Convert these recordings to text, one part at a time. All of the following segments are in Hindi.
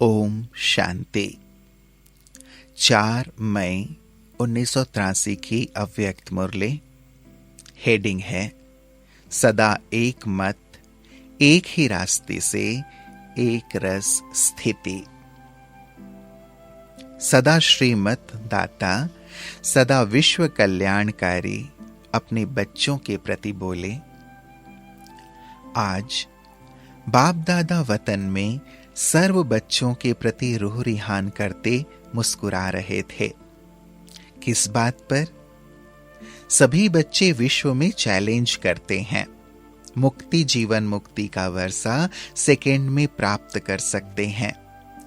ओम शांति। 4 मई 1983 की अव्यक्त मुरली। हेडिंग है सदा एक मत, एक ही रास्ते से एक रस स्थिति। सदा श्रीमत दाता, सदा विश्व कल्याणकारी अपने बच्चों के प्रति बोले। आज बाप दादा वतन में सर्व बच्चों के प्रति रूह रिहान करते मुस्कुरा रहे थे। किस बात पर? सभी बच्चे विश्व में चैलेंज करते हैं। मुक्ति जीवन मुक्ति का वर्षा सेकेंड में प्राप्त कर सकते हैं।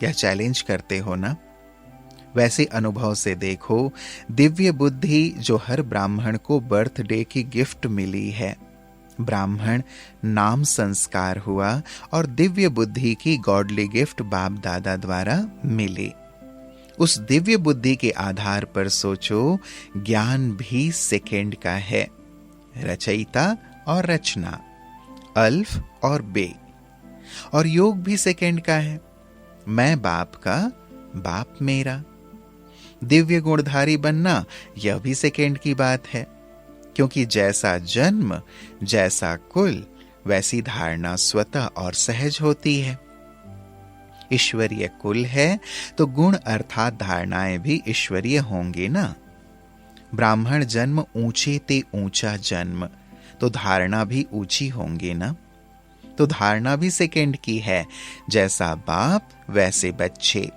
यह चैलेंज करते हो ना? वैसे अनुभव से देखो, दिव्य बुद्धि जो हर ब्राह्मण को बर्थडे की गिफ्ट मिली है, ब्राह्मण नाम संस्कार हुआ और दिव्य बुद्धि की गॉडली गिफ्ट बाप दादा द्वारा मिली। उस दिव्य बुद्धि के आधार पर सोचो, ज्ञान भी सेकेंड का है। रचयिता और रचना, अल्फ और बे। और योग भी सेकेंड का है। मैं बाप का, बाप मेरा। दिव्य गुणधारी बनना, यह भी सेकेंड की बात है, क्योंकि जैसा जन्म, जैसा कुल, वैसी धारणा स्वतः और सहज होती है। ईश्वरीय कुल है तो गुण अर्थात धारणाएं भी ईश्वरीय होंगे ना। ब्राह्मण जन्म ऊंचे ते ऊंचा जन्म, तो धारणा भी ऊंची होंगे ना। तो धारणा भी सेकेंड की है, जैसा बाप वैसे बच्चे।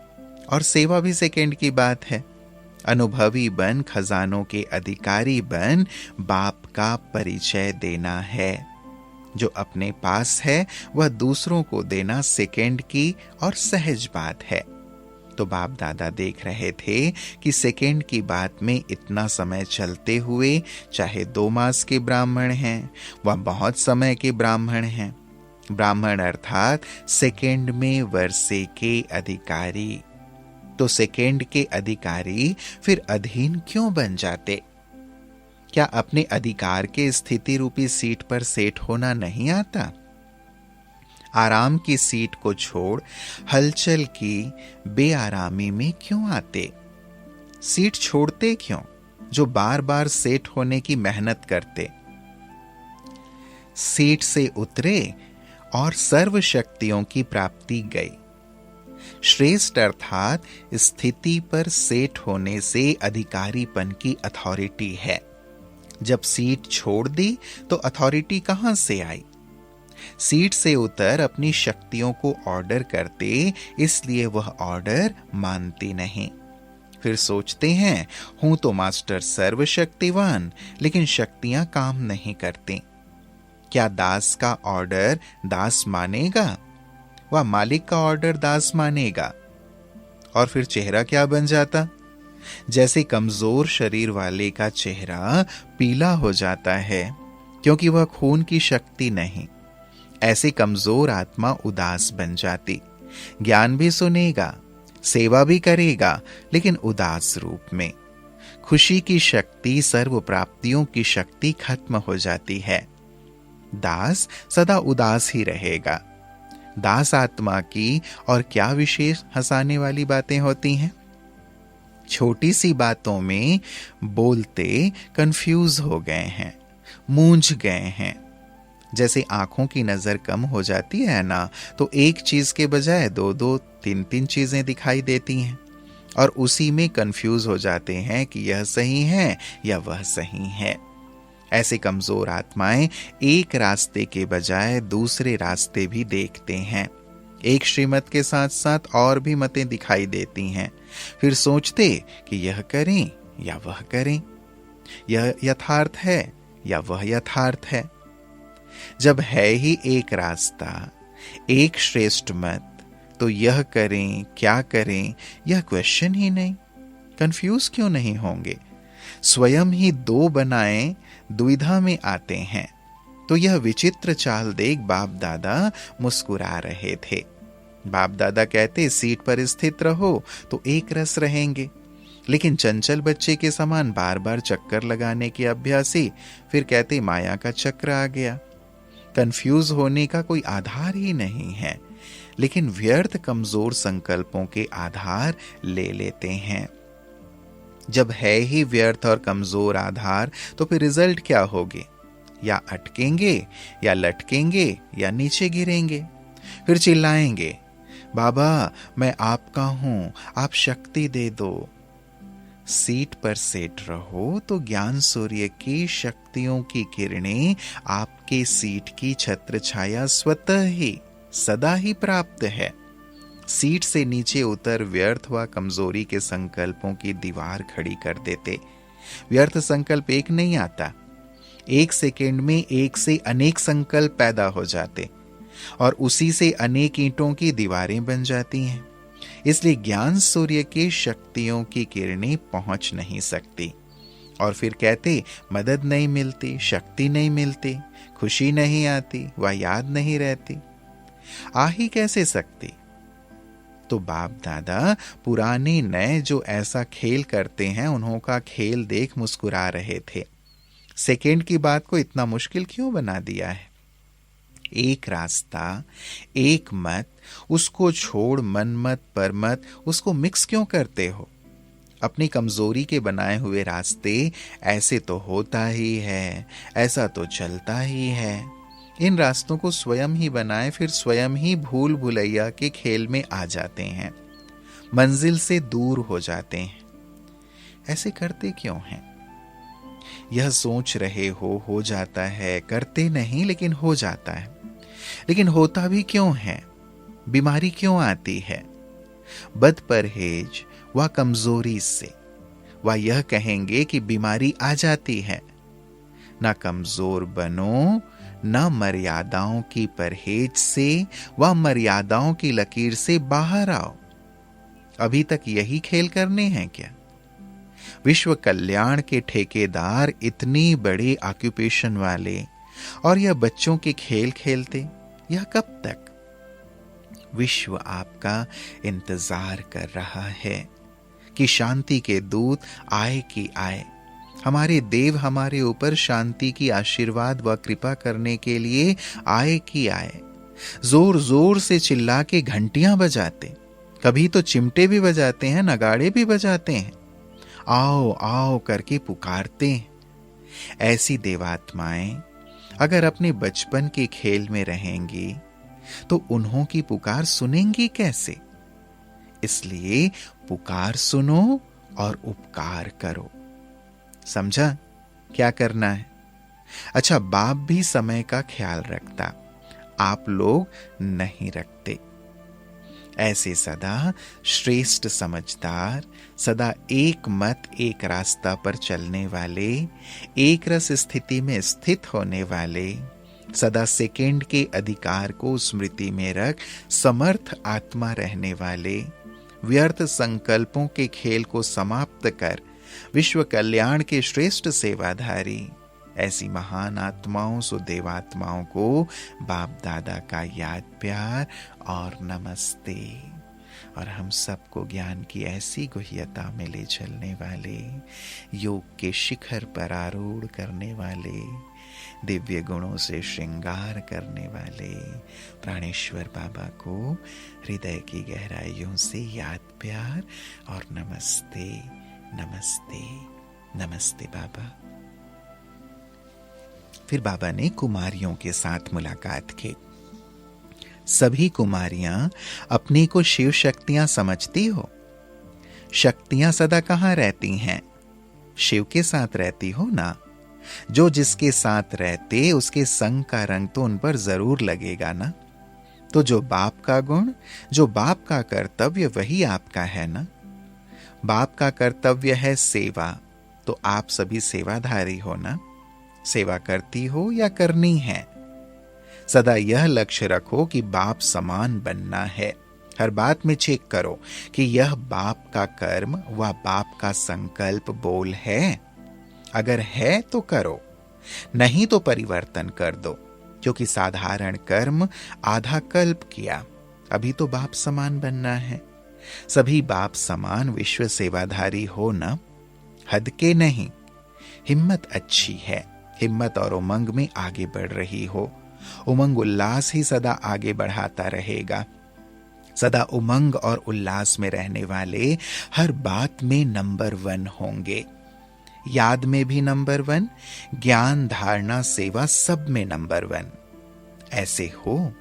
और सेवा भी सेकेंड की बात है। अनुभवी बन, खजानों के अधिकारी बन, बाप का परिचय देना है। जो अपने पास है वह दूसरों को देना सेकेंड की और सहज बात है। तो बाप दादा देख रहे थे कि सेकेंड की बात में इतना समय चलते हुए, चाहे 2 मास के ब्राह्मण हैं वह बहुत समय के ब्राह्मण हैं। ब्राह्मण अर्थात सेकेंड में वर्षे के अधिकारी। तो सेकेंड के अधिकारी फिर अधीन क्यों बन जाते? क्या अपने अधिकार के स्थिति रूपी सीट पर सेट होना नहीं आता? आराम की सीट को छोड़ हलचल की बेआरामी में क्यों आते? सीट छोड़ते क्यों जो बार बार सेट होने की मेहनत करते? सीट से उतरे और सर्व शक्तियों की प्राप्ति गई। श्रेष्ठ अर्थात स्थिति पर सेट होने से अधिकारीपन की अथॉरिटी है। जब सीट छोड़ दी तो अथॉरिटी कहां से आई? सीट से उतर अपनी शक्तियों को ऑर्डर करते, इसलिए वह ऑर्डर मानती नहीं। फिर सोचते हैं, हूं तो मास्टर सर्वशक्तिवान, लेकिन शक्तियां काम नहीं करती। क्या दास का ऑर्डर दास मानेगा? वह मालिक का ऑर्डर दास मानेगा? और फिर चेहरा क्या बन जाता? जैसे कमजोर शरीर वाले का चेहरा पीला हो जाता है क्योंकि वह खून की शक्ति नहीं, ऐसे कमजोर आत्मा उदास बन जाती। ज्ञान भी सुनेगा, सेवा भी करेगा, लेकिन उदास रूप में। खुशी की शक्ति, सर्व प्राप्तियों की शक्ति खत्म हो जाती है। दास सदा उदास ही रहेगा। दास आत्मा की और क्या विशेष हंसाने वाली बातें होती हैं? छोटी सी बातों में बोलते कंफ्यूज हो गए हैं, मूंझ गए हैं। जैसे आंखों की नजर कम हो जाती है ना, तो एक चीज के बजाय 2-2, 3-3 चीजें दिखाई देती हैं और उसी में कंफ्यूज हो जाते हैं कि यह सही है या वह सही है। ऐसे कमजोर आत्माएं एक रास्ते के बजाय दूसरे रास्ते भी देखते हैं। एक श्रीमत के साथ साथ और भी मतें दिखाई देती हैं। फिर सोचते कि यह करें या वह करें, यह यथार्थ है या वह यथार्थ है। जब है ही एक रास्ता, एक श्रेष्ठ मत, तो यह करें क्या करें यह क्वेश्चन ही नहीं। कंफ्यूज क्यों नहीं होंगे? स्वयं ही 2 बनाए दुविधा में आते हैं। तो यह विचित्र चाल देख बाप दादा मुस्कुरा रहे थे। बाप दादा कहते, सीट पर स्थित रहो तो एक रस रहेंगे, लेकिन चंचल बच्चे के समान बार बार चक्कर लगाने के अभ्यासी फिर कहते माया का चक्र आ गया। कंफ्यूज होने का कोई आधार ही नहीं है। लेकिन व्यर्थ कमजोर संकल्पों के आधार ले लेते हैं। जब है ही व्यर्थ और कमजोर आधार, तो फिर रिजल्ट क्या होगे? या अटकेंगे, या लटकेंगे, या नीचे गिरेंगे। फिर चिल्लाएंगे, बाबा मैं आपका हूं, आप शक्ति दे दो। सीट पर सेट रहो तो ज्ञान सूर्य की शक्तियों की किरणें आपके सीट की छत्र छाया स्वतः ही सदा ही प्राप्त है। सीट से नीचे उतर व्यर्थ व कमजोरी के संकल्पों की दीवार खड़ी कर देते। व्यर्थ संकल्प एक नहीं आता, एक सेकेंड में एक से अनेक संकल्प पैदा हो जाते और उसी से अनेक ईंटों की दीवारें बन जाती हैं। इसलिए ज्ञान सूर्य की शक्तियों की किरणें पहुंच नहीं सकती। और फिर कहते मदद नहीं मिलती, शक्ति नहीं मिलती, खुशी नहीं आती, वह याद नहीं रहती। आ ही कैसे सकती? तो बाप दादा पुराने नए जो ऐसा खेल करते हैं, उन्हों का खेल देख मुस्कुरा रहे थे। सेकेंड की बात को इतना मुश्किल क्यों बना दिया है? एक रास्ता, एक मत, उसको छोड़ मन मत पर मत, उसको मिक्स क्यों करते हो? अपनी कमजोरी के बनाए हुए रास्ते ऐसे तो होता ही है, ऐसा तो चलता ही है। इन रास्तों को स्वयं ही बनाए, फिर स्वयं ही भूल भुलैया के खेल में आ जाते हैं, मंजिल से दूर हो जाते हैं। ऐसे करते क्यों हैं? यह सोच रहे हो जाता है, करते नहीं लेकिन हो जाता है। लेकिन होता भी क्यों है? बीमारी क्यों आती है? बद परहेज व कमजोरी से। वह यह कहेंगे कि बीमारी आ जाती है। ना कमजोर बनो, न मर्यादाओं की परहेज से व मर्यादाओं की लकीर से बाहर आओ। अभी तक यही खेल करने हैं क्या? विश्व कल्याण के ठेकेदार इतनी बड़ी ऑक्यूपेशन वाले, और यह बच्चों के खेल खेलते, यह कब तक? विश्व आपका इंतजार कर रहा है कि शांति के दूत आए कि आए। हमारे देव हमारे ऊपर शांति की आशीर्वाद व कृपा करने के लिए आए कि आए। जोर जोर से चिल्ला के घंटियां बजाते, कभी तो चिमटे भी बजाते हैं, नगाड़े भी बजाते हैं, आओ आओ करके पुकारते हैं। ऐसी देवात्माएं अगर अपने बचपन के खेल में रहेंगी तो उन्हों की पुकार सुनेंगी कैसे? इसलिए पुकार सुनो और उपकार करो। समझा क्या करना है? अच्छा, बाप भी समय का ख्याल रखता, आप लोग नहीं रखते। ऐसे सदा श्रेष्ठ समझदार, सदा एक मत एक रास्ता पर चलने वाले, एक रस स्थिति में स्थित होने वाले, सदा सेकेंड के अधिकार को स्मृति में रख समर्थ आत्मा रहने वाले, व्यर्थ संकल्पों के खेल को समाप्त कर विश्व कल्याण के श्रेष्ठ सेवाधारी, ऐसी महान आत्माओं सो देवात्माओं को बाप दादा का याद प्यार और नमस्ते। और हम सबको ज्ञान की ऐसी गुह्यता में ले चलने वाले, योग के शिखर पर आरूढ़ करने वाले, दिव्य गुणों से श्रृंगार करने वाले प्राणेश्वर बाबा को हृदय की गहराइयों से याद प्यार और नमस्ते नमस्ते नमस्ते बाबा। फिर बाबा ने कुमारियों के साथ मुलाकात की। सभी कुमारियां अपने को शिव शक्तियां समझती हो। शक्तियां सदा कहां रहती हैं? शिव के साथ रहती हो ना। जो जिसके साथ रहते उसके संग का रंग तो उन पर जरूर लगेगा ना। तो जो बाप का गुण, जो बाप का कर्तव्य, वही आपका है ना। बाप का कर्तव्य है सेवा, तो आप सभी सेवाधारी हो ना। सेवा करती हो या करनी है। सदा यह लक्ष्य रखो कि बाप समान बनना है। हर बात में चेक करो कि यह बाप का कर्म व बाप का संकल्प बोल है। अगर है तो करो, नहीं तो परिवर्तन कर दो, क्योंकि साधारण कर्म आधा कल्प किया। अभी तो बाप समान बनना है। सभी बाप समान विश्व सेवाधारी हो ना, हद के नहीं। हिम्मत अच्छी है, हिम्मत और उमंग में आगे बढ़ रही हो। उमंग उल्लास ही सदा आगे बढ़ाता रहेगा। सदा उमंग और उल्लास में रहने वाले हर बात में नंबर 1 होंगे। याद में भी नंबर 1, ज्ञान, धारणा, सेवा सब में नंबर 1। ऐसे हो।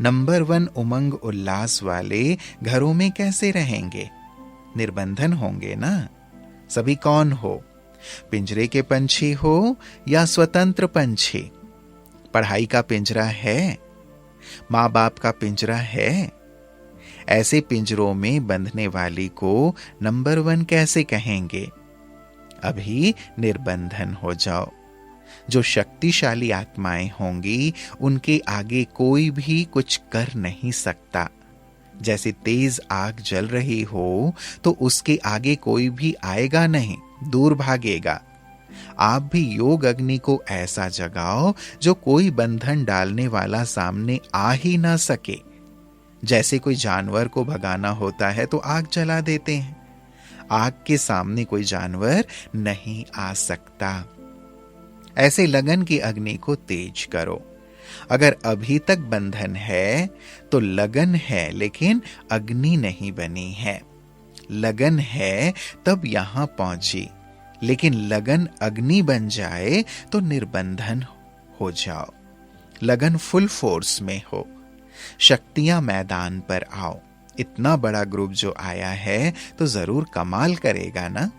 नंबर 1 उमंग उल्लास वाले घरों में कैसे रहेंगे? निर्बंधन होंगे ना। सभी कौन हो? पिंजरे के पंछी हो या स्वतंत्र पंछी? पढ़ाई का पिंजरा है, माँ बाप का पिंजरा है। ऐसे पिंजरों में बंधने वाली को नंबर 1 कैसे कहेंगे? अभी निर्बंधन हो जाओ। जो शक्तिशाली आत्माएं होंगी उनके आगे कोई भी कुछ कर नहीं सकता। जैसे तेज आग जल रही हो तो उसके आगे कोई भी आएगा नहीं, दूर भागेगा। आप भी योग अग्नि को ऐसा जगाओ जो कोई बंधन डालने वाला सामने आ ही ना सके। जैसे कोई जानवर को भगाना होता है तो आग जला देते हैं। आग के सामने कोई जानवर नहीं आ सकता। ऐसे लगन की अग्नि को तेज करो। अगर अभी तक बंधन है तो लगन है, लेकिन अग्नि नहीं बनी है। लगन है तब यहां पहुंची, लेकिन लगन अग्नि बन जाए तो निर्बंधन हो जाओ। लगन फुल फोर्स में हो। शक्तियां मैदान पर आओ। इतना बड़ा ग्रुप जो आया है तो जरूर कमाल करेगा ना।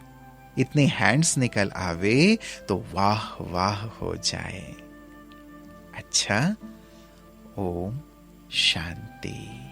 इतने हैंड्स निकल आवे तो वाह वाह हो जाए। अच्छा, ओम शांति।